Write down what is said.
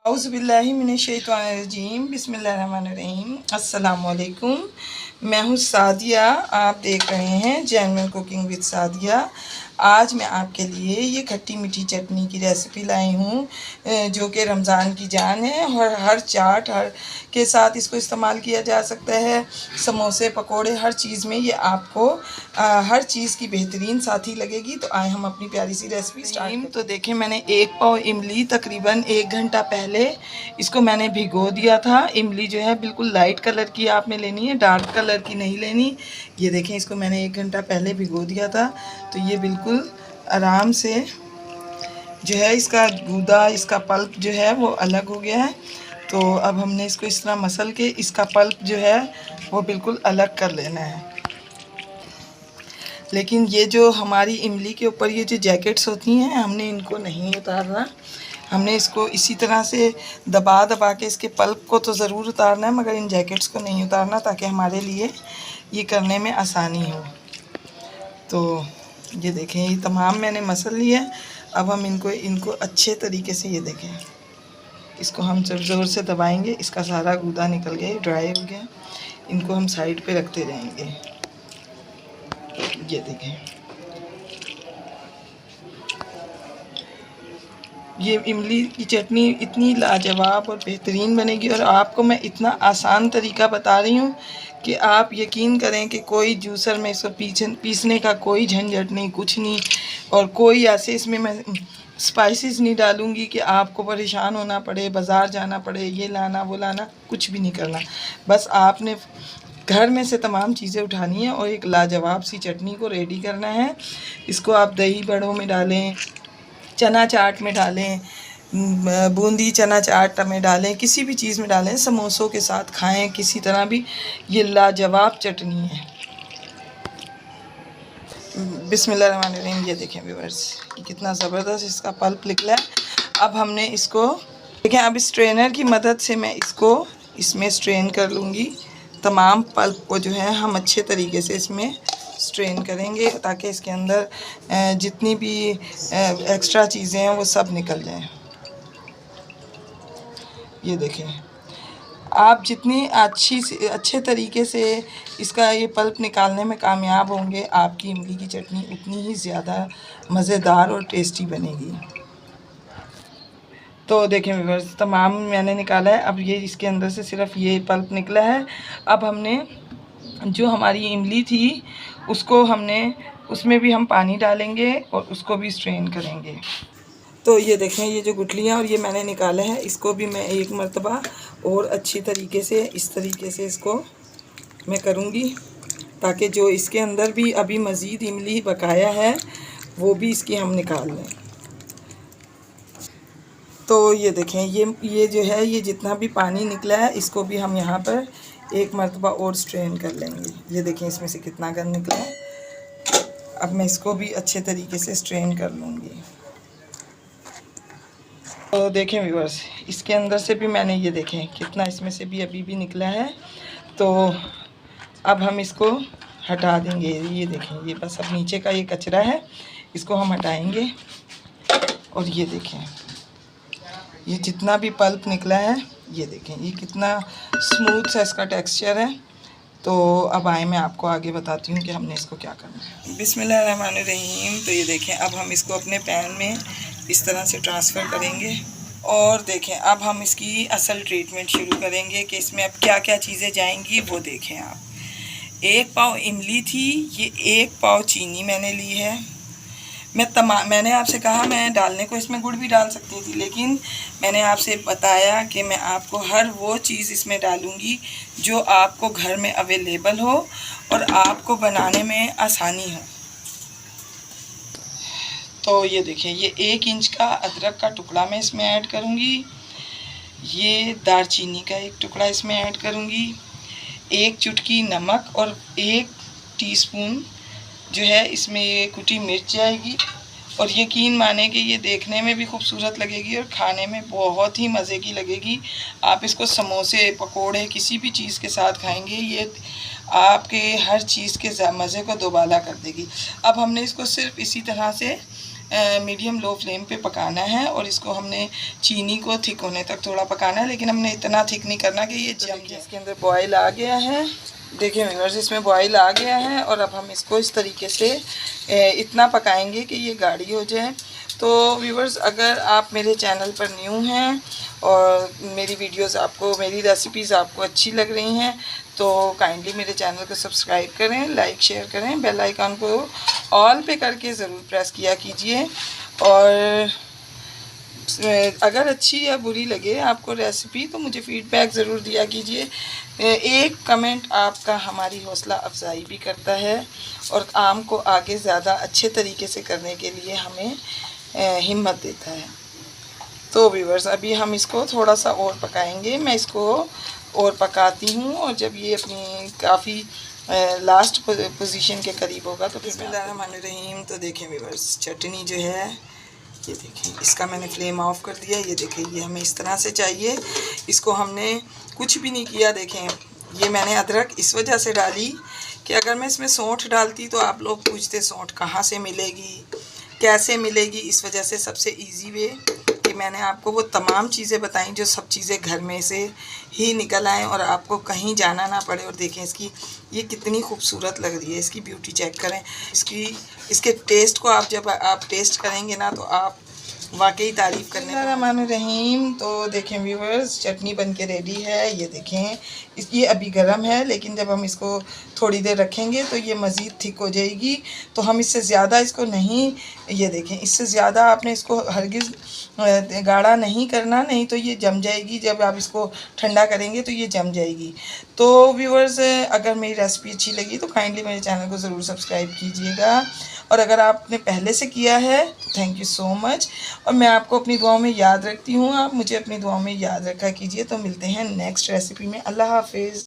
औज़ुबिल्लाहिमिनश्शैतानिर्रजीम बिस्मिल्लाहिर्रहमानिर्रहीम अस्सलामुअलैकुम। मैं हूँ सादिया, आप देख रहे हैं जेन्युइन कुकिंग विद सादिया। आज मैं आपके लिए ये खट्टी मीठी चटनी की रेसिपी लाई हूँ जो कि रमज़ान की जान है और हर चाट हर के साथ इसको इस्तेमाल किया जा सकता है। समोसे पकोड़े हर चीज़ में ये आपको हर चीज़ की बेहतरीन साथी लगेगी। तो आए हम अपनी प्यारी सी रेसिपी स्टार्ट। तो देखें, मैंने 1 पाव इमली तकरीबन 1 घंटा पहले इसको मैंने भिगो दिया था। इमली जो है बिल्कुल लाइट कलर की आपने लेनी है, डार्क कलर की नहीं लेनी। ये देखें, इसको मैंने 1 घंटा पहले भिगो दिया था तो ये बिल्कुल आराम से जो है इसका गूदा, इसका पल्प जो है वो अलग हो गया है। तो अब हमने इसको इस तरह मसल के इसका पल्प जो है वो बिल्कुल अलग कर लेना है। लेकिन ये जो हमारी इमली के ऊपर ये जो जैकेट्स होती हैं, हमने इनको नहीं उतारना। हमने इसको इसी तरह से दबा दबा के इसके पल्प को तो ज़रूर उतारना है, मगर इन जैकेट्स को नहीं उतारना, ताकि हमारे लिए ये करने में आसानी हो। तो ये देखें, ये तमाम मैंने मसल लिया है। अब हम इनको अच्छे तरीके से, ये देखें, इसको हम जब ज़ोर से दबाएंगे इसका सारा गूदा निकल गया, ड्राई हो गया। इनको हम साइड पे रखते रहेंगे। ये देखें, ये इमली की चटनी इतनी लाजवाब और बेहतरीन बनेगी और आपको मैं इतना आसान तरीका बता रही हूँ कि आप यकीन करें कि कोई जूसर में इसको पीसने का कोई झंझट नहीं, कुछ नहीं। और कोई ऐसे इसमें मैं स्पाइसेस नहीं डालूँगी कि आपको परेशान होना पड़े, बाज़ार जाना पड़े, ये लाना वो लाना, कुछ भी नहीं करना। बस आपने घर में से तमाम चीज़ें उठानी है और एक लाजवाब सी चटनी को रेडी करना है। इसको आप दही बड़ों में डालें, चना चाट में डालें, बूंदी चना चाट में डालें, किसी भी चीज़ में डालें, समोसों के साथ खाएं, किसी तरह भी। ये लाजवाब चटनी है। बिस्मिल्लाहिर्रहमानिर्रहीम। ये देखें व्यूअर्स, कितना ज़बरदस्त इसका पल्प निकला है। अब हमने इसको देखें, अब स्ट्रेनर की मदद से मैं इसको इसमें स्ट्रेन कर लूँगी। तमाम पल्प को जो है हम अच्छे तरीके से इसमें स्ट्रेन करेंगे, ताकि इसके अंदर जितनी भी एक्स्ट्रा चीज़ें हैं वो सब निकल जाएं। ये देखें, आप जितनी अच्छे तरीके से इसका ये पल्प निकालने में कामयाब होंगे, आपकी इमली की चटनी उतनी ही ज़्यादा मज़ेदार और टेस्टी बनेगी। तो देखें व्यूअर्स, तमाम मैंने निकाला है। अब ये इसके अंदर से सिर्फ ये पल्प निकला है। अब हमने जो हमारी इमली थी उसको उसमें भी हम पानी डालेंगे और उसको भी स्ट्रेन करेंगे। तो ये देखें, ये जो गुठलियाँ और ये मैंने निकाले हैं, इसको भी मैं एक मरतबा और अच्छी तरीके से इस तरीके से इसको मैं करूँगी, ताकि जो इसके अंदर भी अभी मज़ीद इमली बकाया है वो भी इसकी हम निकाल लें। तो ये देखें, ये जो है, ये जितना भी पानी निकला है इसको भी हम यहाँ पर एक मरतबा और स्ट्रेन कर लेंगे। ये देखें, इसमें से कितना गंद निकला है। अब मैं इसको भी अच्छे तरीके से स्ट्रेन कर लूँगी। तो देखें व्यूअर्स, इसके अंदर से भी मैंने, ये देखें कितना इसमें से भी अभी भी निकला है। तो अब हम इसको हटा देंगे। ये देखें, ये बस अब नीचे का ये कचरा है, इसको हम हटाएंगे। और ये देखें, ये जितना भी पल्प निकला है, ये देखें, ये कितना स्मूथ सा इसका टेक्सचर है। तो अब आए, मैं आपको आगे बताती हूँ कि हमने इसको क्या करना है। बिस्मिल्लाहिर्रहमानिर्रहीम। तो ये देखें, अब हम इसको अपने पैन में इस तरह से ट्रांसफ़र करेंगे। और देखें, अब हम इसकी असल ट्रीटमेंट शुरू करेंगे कि इसमें अब क्या क्या चीज़ें जाएंगी वो देखें आप। 1 पाव इमली थी, ये 1 पाव चीनी मैंने ली है। मैंने आपसे कहा मैं डालने को इसमें गुड़ भी डाल सकती थी, लेकिन मैंने आपसे बताया कि मैं आपको हर वो चीज़ इसमें डालूँगी जो आपको घर में अवेलेबल हो और आपको बनाने में आसानी हो। तो ये देखिए, ये 1 इंच का अदरक का टुकड़ा मैं इसमें ऐड करूँगी। ये दालचीनी का 1 टुकड़ा इसमें ऐड करूँगी। 1 चुटकी नमक और 1 टीस्पून जो है इसमें ये कुटी मिर्च जाएगी। और यकीन माने कि ये देखने में भी खूबसूरत लगेगी और खाने में बहुत ही मज़े की लगेगी। आप इसको समोसे पकोड़े किसी भी चीज़ के साथ खाएंगे, ये आपके हर चीज़ के मज़े को दोबाला कर देगी। अब हमने इसको सिर्फ इसी तरह से मीडियम लो फ्लेम पे पकाना है और इसको हमने चीनी को थिक होने तक थोड़ा पकाना है, लेकिन हमने इतना थिक नहीं करना कि ये जम जाए। इसके अंदर बॉयल आ गया है, देखिए व्यूअर्स इसमें बॉयल आ गया है और अब हम इसको इस तरीके से इतना पकाएंगे कि ये गाढ़ी हो जाए। तो व्यूअर्स अगर आप मेरे चैनल पर न्यू हैं और मेरी वीडियोस आपको, मेरी रेसिपीज़ आपको अच्छी लग रही हैं तो काइंडली मेरे चैनल को सब्सक्राइब करें, लाइक शेयर करें, बेल आइकन को ऑल पे करके ज़रूर प्रेस किया कीजिए। और अगर अच्छी या बुरी लगे आपको रेसिपी तो मुझे फ़ीडबैक ज़रूर दिया कीजिए। एक कमेंट आपका हमारी हौसला अफजाई भी करता है और काम को आगे ज़्यादा अच्छे तरीके से करने के लिए हमें हिम्मत देता है। तो व्यूअर्स अभी हम इसको थोड़ा सा और पकाएंगे, मैं इसको और पकाती हूँ और जब ये अपनी काफ़ी लास्ट पोजीशन के करीब होगा तो बिस्मिल्लाहिर्रहमानिर्रहीम। तो देखें व्यूअर्स चटनी जो है ये देखें, इसका मैंने फ्लेम ऑफ कर दिया। ये देखें ये हमें इस तरह से चाहिए, इसको हमने कुछ भी नहीं किया। देखें ये मैंने अदरक इस वजह से डाली कि अगर मैं इसमें सौंठ डालती तो आप लोग पूछते सौंठ कहाँ से मिलेगी, कैसे मिलेगी। इस वजह से सबसे इजी वे कि मैंने आपको वो तमाम चीज़ें बताई जो सब चीज़ें घर में से ही निकल आएँ और आपको कहीं जाना ना पड़े। और देखें इसकी ये कितनी खूबसूरत लग रही है, इसकी ब्यूटी चेक करें, इसके टेस्ट को आप जब आप टेस्ट करेंगे ना तो आप वाकई तारीफ़ करने रहीम। तो देखें व्यूअर्स चटनी बन के रेडी है। ये देखें ये अभी गर्म है, लेकिन जब हम इसको थोड़ी देर रखेंगे तो ये मज़ीद थिक हो जाएगी। तो हम इससे ज़्यादा इसको नहीं, ये देखें इससे ज़्यादा आपने इसको हरगिज़ गाढ़ा नहीं करना, नहीं तो ये जम जाएगी। जब आप इसको ठंडा करेंगे तो ये जम जाएगी। तो व्यूअर्स अगर मेरी रेसिपी अच्छी लगी तो काइंडली मेरे चैनल को ज़रूर सब्सक्राइब कीजिएगा और अगर आपने पहले से किया है तो थैंक यू सो मच। और मैं आपको अपनी दुआओं में याद रखती हूँ, आप मुझे अपनी दुआओं में याद रखा कीजिए। तो मिलते हैं नेक्स्ट रेसिपी में। अल्लाह हाफिज़।